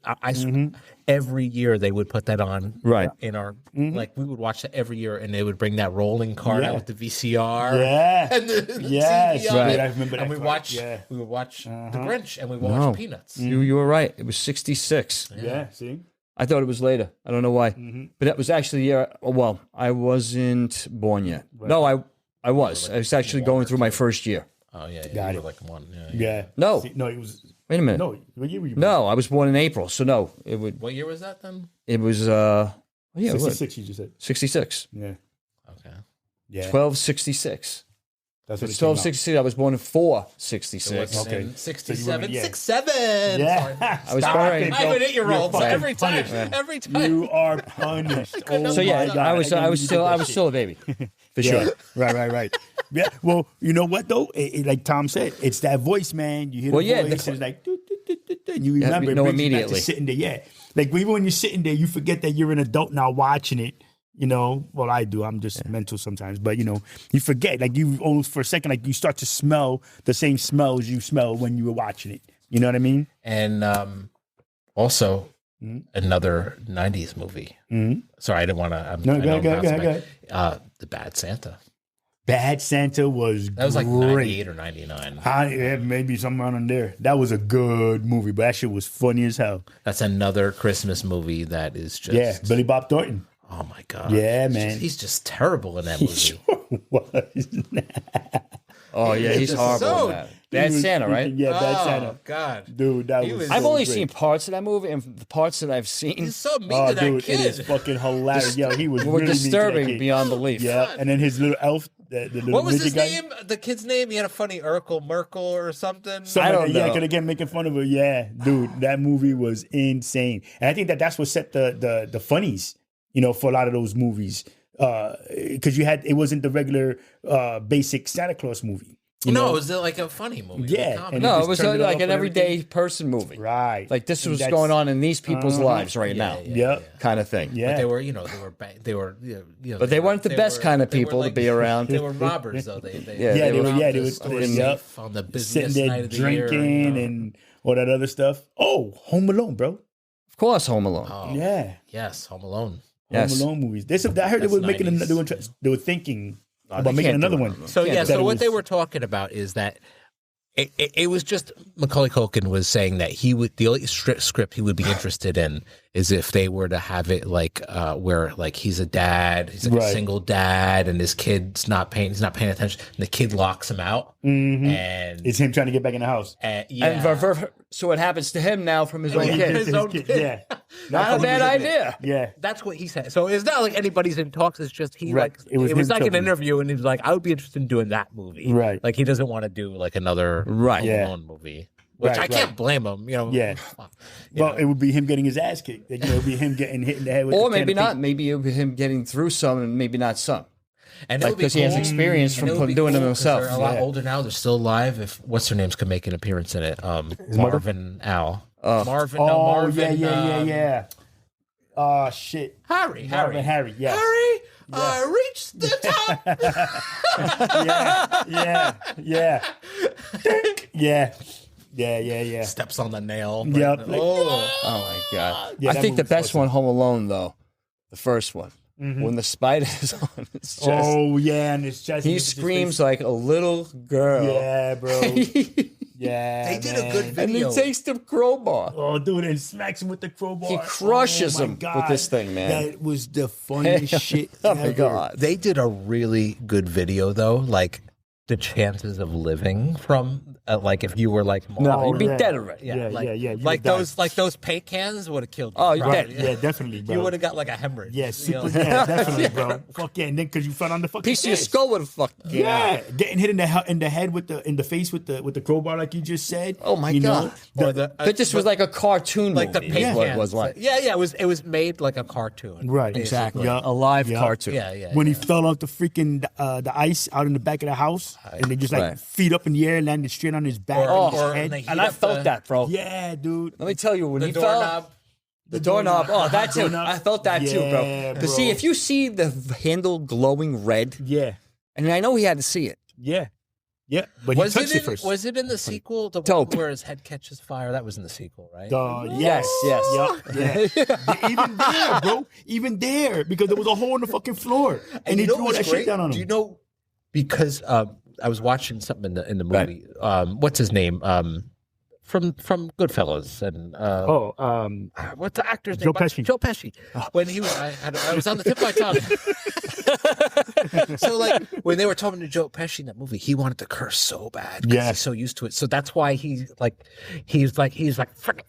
every year they would put that on. Right. In our we would watch that every year, and they would bring that rolling cart out with the VCR. Yeah. And the Yes, TV on right. it. I remember that And we part. watch. Yeah. We would watch The Grinch, and we would watch Peanuts. You were right. It was 66. Yeah. See. I thought it was later. I don't know why. But that was actually the year. Well, I wasn't born yet. Right. No, I was. I was actually going through my first year. Oh yeah, Got you it. were like one. Yeah. Yeah. No. See, no, it was. Wait a minute. No, what year were you? No, I was born in April. So no, it would. What year was that then? It was. Yeah, it was 66. You just said. 66. Yeah. Okay. Yeah. 1266. That's what It's it came out. 1266. I was born in 466. Okay. In 67, yeah. 67. Yeah. Sorry. I was Stop born. it, I'm an 8-year-old, so You're every time, fucking every time. You are punished. couldn't Oh So yeah, my God. I was can't believe still a baby, for Yeah. sure. Right. Yeah. Well, you know what though? Like Tom said, it's that voice, man. You hear the Well, yeah, voice, the- and it's like, do, and you remember it know brings you back to immediately. sitting there. Yeah. Like even when you're sitting there, you forget that you're an adult now watching it. You know, well, I do. I'm just mental sometimes, but you know, you forget. Like you almost for a second, like you start to smell the same smells you smell when you were watching it. You know what I mean? And also another 90s movie. Sorry, I didn't want to. No, go ahead. The Bad Santa. Bad Santa was That was like great. 98 or 99. Yeah, maybe somewhere on there. That was a good movie, but that shit was funny as hell. That's another Christmas movie that is just. Yeah, Billy Bob Thornton. Oh my God. Yeah, He's man. just- he's just terrible in that movie. Sure was. Oh yeah, he's horrible. so- in that. Bad He was Santa, right? freaking- Yeah, Bad Oh Santa. God. Dude, that He was. was- I've so only great. seen parts of that movie, and the parts that I've seen He's so mean Oh, to that dude, kid. it is fucking hilarious. Yo, he was were really mean to that disturbing kid. beyond belief. Yeah, and then his little elf, the little What was midget his guy. name? The kid's name? He had a funny Urkel Merkel or something. Something I don't like that. Yeah, know. because again, making fun of her. Yeah, dude, that movie was insane, and I think that's what set the funnies, you know, for a lot of those movies, because it wasn't the regular basic Santa Claus movie. You No, know? it was like a funny movie. Yeah, Like a comedy. and No, just it was turned it like off an and everyday person movie. Right. Like this And was that's- going on in these people's lives right now, Yep. kind of thing. Yeah. But they were, But they weren't the best kind of they were people to be around. They were robbers, though. They Yeah, Yeah, they were. robbed Yeah, the they store were safe on the sitting busiest there night of the year. drinking and all that other stuff. Oh, Home Alone, bro. Of course, Home Alone. Oh, Yeah, yes, Home Alone. Yes. Home Alone movies. I heard they That's were making. 90s. They were thinking they about making can't do another it. one. So Yeah, yeah, that so it what was- they were talking about is that it was just Macaulay Culkin was saying that the only script he would be interested in is if they were to have it like where like he's a dad, he's like a Right. single dad, and his kid's not paying attention, and the kid locks him out, and It's him trying to get back in the house. yeah. And so what happens to him now from his own His kid? own kid. Yeah, Not a bad idea. Yeah, That's what he said. So it's not like anybody's in talks. It's just he Right. like It was him like an talking. interview, and he was like, "I would be interested in doing that movie." Right. Like he doesn't want to do like another Right. Home Yeah. Alone movie, which Right, I can't right. blame him. You know. Yeah. Well, it would be him getting his ass kicked. Like, it would be him getting hit in the head with Or a can maybe of not. paint. Maybe it would be him getting through some and maybe not some. And it Like would be because he has cool. experience And it from would be doing cool them 'cause himself. They're a lot Yeah. older now. They're still alive. If what's their names could make an appearance in it, Marvin Al. Marvin. No, Oh Marvin. yeah. Oh shit. Harry. Harry. Yeah. Harry. I reached the top. Yeah. Steps on the nail. Yep. Oh. Oh my god! Yeah, I that think the movie's best awesome. one, Home Alone, though, the first one, when the spider is on, it's just Oh yeah, and his chest. he his screams face. like a little girl. Yeah, bro. and Yeah. They did a man. good he video. takes the crowbar. Oh, dude, and smacks him with the crowbar. He crushes Oh, my him with God. this thing, man. That was the funniest shit. Oh my ever. god! They did a really good video though. Like the chances of living from like if you were like No, you'd be yeah. dead already. Yeah, like, you like would die. those paint cans would have killed you. Oh, you're right? dead. Yeah, definitely, bro. You would have got like a hemorrhage. Yeah, you super. know? Yeah, definitely, bro. Fuck yeah, and then because you fell on the fucking Piece of your stairs. skull would have fucked. Yeah, getting hit in the head with the face with the crowbar, like you just said. Oh my you God. know? Or the, But this was like a cartoon like the movie. paint is what cans. it was like. Yeah, it was made like a cartoon. Right, Exactly. Yeah. A live Yeah. cartoon. Yeah. When he fell off the freaking the ice out in the back of the house, and they just like Right. feet up in the air, landed straight on his back, Or- and his or head. they- And I felt that, bro. Yeah, dude. Let me tell you, when the he doorknob. fell, the doorknob. Oh, that too. Doorknob. I felt that too, bro. Yeah, Because bro. see, if you see the handle glowing red, Yeah, and I know he had to see it. yeah, yeah. But Was he touched it it in, first. was it in the sequel? The Dope. one where his head catches fire? That was in the sequel, right? Yes, yes. Yeah. Even there, bro. Even there, because there was a hole in the fucking floor, and he you know threw what's that shit great? down on him. Do you know? Because I was watching something in the movie. What's his name? From Goodfellas and what's the actor's name? Joe Pesci. Joe Pesci. When he was, I was on the tip of my tongue. So like when they were talking to Joe Pesci in that movie, he wanted to curse so bad because Yeah. he's so used to it. So that's why he's like frick it.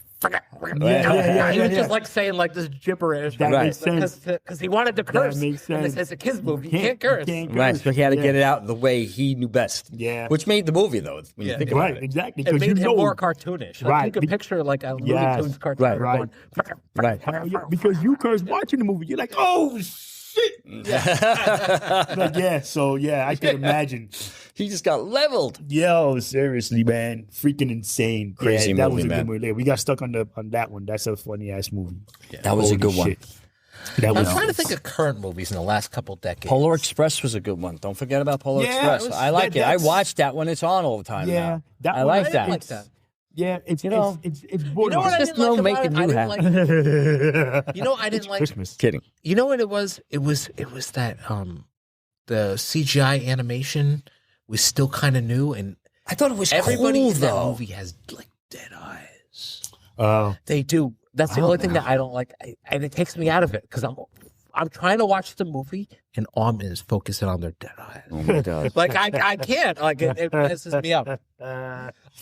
Yeah. He was just like saying like this gibberish. That makes sense. Because he wanted to curse. makes And sense. it's a kid's movie. You can't curse. Right, so he had to get it out the way he knew best. Yeah. Which made the movie, though, when you think about Right, it. exactly. It Because made you him know, more cartoonish. Like, Right. You can picture like a Looney Yes. Tunes cartoon. Right. Going, Right. because you curse watching the movie, you're like, oh shit. Like, yeah. So yeah, I can imagine. He just got leveled. Yo, seriously, man, freaking insane, Crazy that movie, was a man. good movie. We got stuck on that one. That's a funny ass movie. That was a Holy good one. shit. That I'm was trying to think of current movies in the last couple decades. Polar Express was a good one. Don't forget about Polar Yeah, Express. it was- I like it. I that's- watched that when it's on all the time Yeah, now. that I one- like I that. like that. Yeah, it's You know, it's You know borderline. what I Just didn't like no about making it? I you didn't happy. like. You know, I didn't like. Christmas. Kidding. You know what it was? It was that the CGI animation was still kind of new, and I thought it was everybody cool, in that though. movie has like dead eyes. Oh, They do. That's the only thing that I don't like, and it takes me out of it because I'm trying to watch the movie and Om is focusing on their dead eyes. Oh, my God. Like I can't. Like it pisses me off.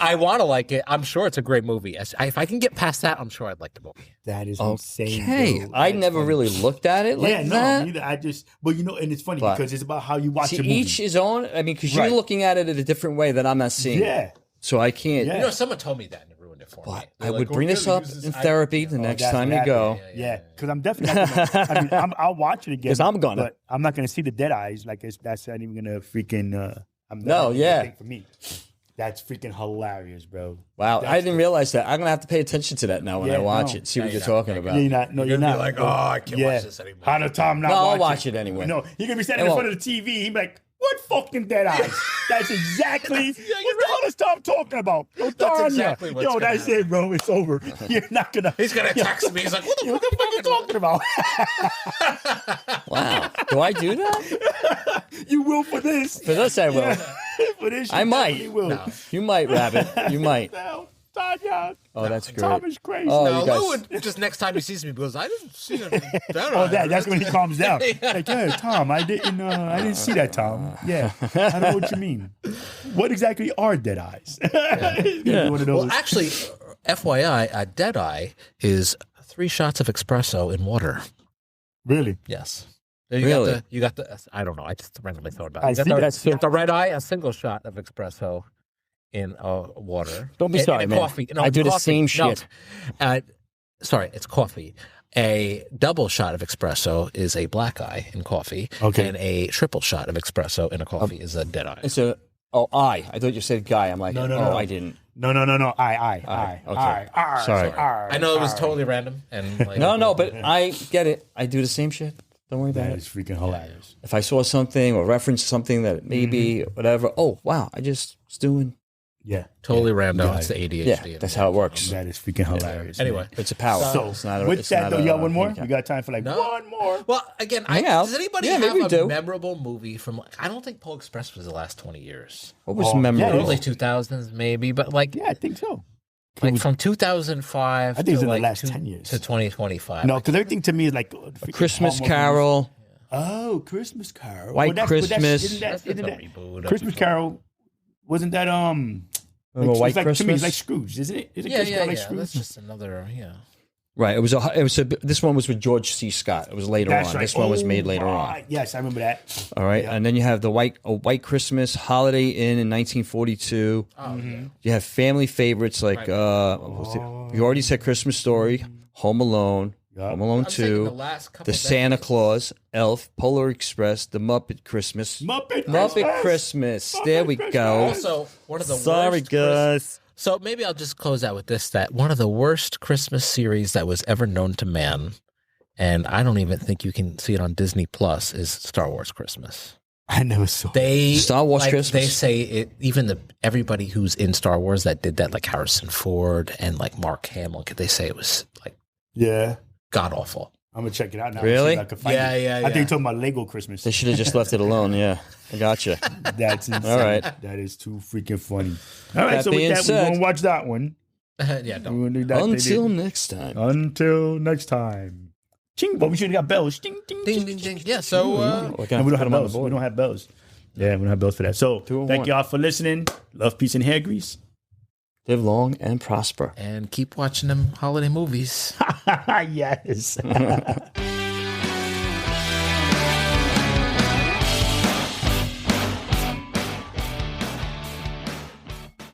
I want to like it. I'm sure it's a great movie. If I can get past that, I'm sure I'd like the movie. that is insane. Okay. bro. I That's never funny. really looked at it like Yeah, no, that. neither. I just, but you know, and it's funny But- because it's about how you watch See, a movie. each his own. I mean, because Right. you're looking at it in a different way that I'm not seeing. Yeah. So I can't. Yeah. You know, someone told me that and it ruined it for me. But They're I like, would "Oh, bring yeah, this he up uses in eye-" therapy the next That's time what you go. happened. Yeah, because I'm definitely not gonna, I'll watch it again. 'Cause I'm gonna. But I'm not gonna see the dead eyes. Like that's not even gonna freaking. No, yeah. Thing for me. That's freaking hilarious, bro. Wow, That's I didn't realize that. I'm gonna have to pay attention to that now when Yeah, I watch no. it. See what you're you're not. talking about. Yeah, you're not. No, you're gonna not. be like, "Oh, I can't watch this anymore." How the Tom not No, I'll watch watch it anyway. No, he gonna be standing It in won't. front of the TV. He be like, "What fucking dead eyes?" That's exactly what the hell is Tom talking about. Yo, Tanya. exactly what's Yo, gonna that's it, bro. It's over. You're not gonna. He's gonna text me. He's like, "What the What the fuck are you talking about? Wow, do I do that? You will for this. For this, I will. For this, you I might. definitely will. No. You might, Rabbit. You might. Now, Tanya. Oh, that's great. Tom is crazy. Oh, No, you guys. Lou would just next time he sees me goes, I didn't see that. Oh, that's when he calms down. Like, yeah, Tom, I didn't see that, Tom. Yeah, I don't know what you mean. What exactly are dead eyes? Yeah. One of those. Well, actually, FYI, a dead eye is 3 shots of espresso in water. Really? Yes. Really? You got the. I don't know. I just randomly thought about it. I You got see the, that. you got the red eye, a single shot of espresso in water. Don't be And- sorry, and man. Coffee. No, I do the coffee. same No. shit. Sorry, it's coffee. A double shot of espresso is a black eye in coffee. Okay. And a triple shot of espresso in a coffee is a dead eye. It's a. Oh, I thought you said guy. I'm like, No, no, oh, no. I didn't. No. I. Okay. Sorry. I know it was totally random. And like, No, but I get it. I do the same shit. Don't worry about That it. is freaking hilarious. If I saw something or referenced something that maybe whatever, oh wow, I just was doing. Yeah, Totally random. Yeah. It's the ADHD. Yeah, that's how it works. that is freaking hilarious. Anyway. man. It's a power. So it's not a, with it's that not though, a you got one more? handicap. We got time for like No. one more. Well, again, Hang out. does anybody Yeah, maybe have we a do. memorable movie from? I don't think Polar Express was the last 20 years. What was Oh, yeah, memorable? Early 2000s, maybe, but like, Yeah, I think so. like from 2005 I think to it's in the like last 10 years. to 2025. No, because everything to me is like Christmas Hallmark Carol. Oh, Christmas Carol. White Christmas. Isn't That's that a reboot. Christmas Carol? Wasn't that Remember White it's like, Christmas? To me, it's like Scrooge, isn't it? Is it Christmas Carol like Scrooge? That's just another, Right. This one was with George C. Scott. It was later That's on. right. This one was made later on. Right. Yes, I remember that. All right. Yeah. And then you have the White Christmas, Holiday Inn in 1942. Oh, yeah. You have family favorites like you already said Christmas Story, Home Alone, Yup. Home Alone I'm saying 2, the last couple The Santa decades. Claus, Elf, Polar Express, The Muppet Christmas. Muppet Christmas. There we Muppet go. Christmas. Also, one of the Sorry, worst guys. So maybe I'll just close out with this: that one of the worst Christmas series that was ever known to man, and I don't even think you can see it on Disney Plus, is Star Wars Christmas. I never saw. They Star Wars Christmas? They say it. Even everybody who's in Star Wars that did that, like Harrison Ford and like Mark Hamill, they say it was like Yeah, god awful. I'm gonna check it out now. Really? See if I can find it. I think you're talking about Lego Christmas. They should have just left it alone. Yeah. I gotcha. That's insane. All right. That is too freaking funny. All right, That so with being that, said- we're gonna watch that one. Yeah, don't. We're gonna do that. Until next time. Until next time. Ching, but we should have got bells. Ching, ding, Ding ding ding. Yeah. So We're No, gonna we have don't to have put 'em on the bells. We board. don't have bells. Yeah, we don't have bells for that. So Two and thank one. y'all for listening. Love, peace, and hair grease. Live long and prosper. and keep watching them holiday movies. Yes.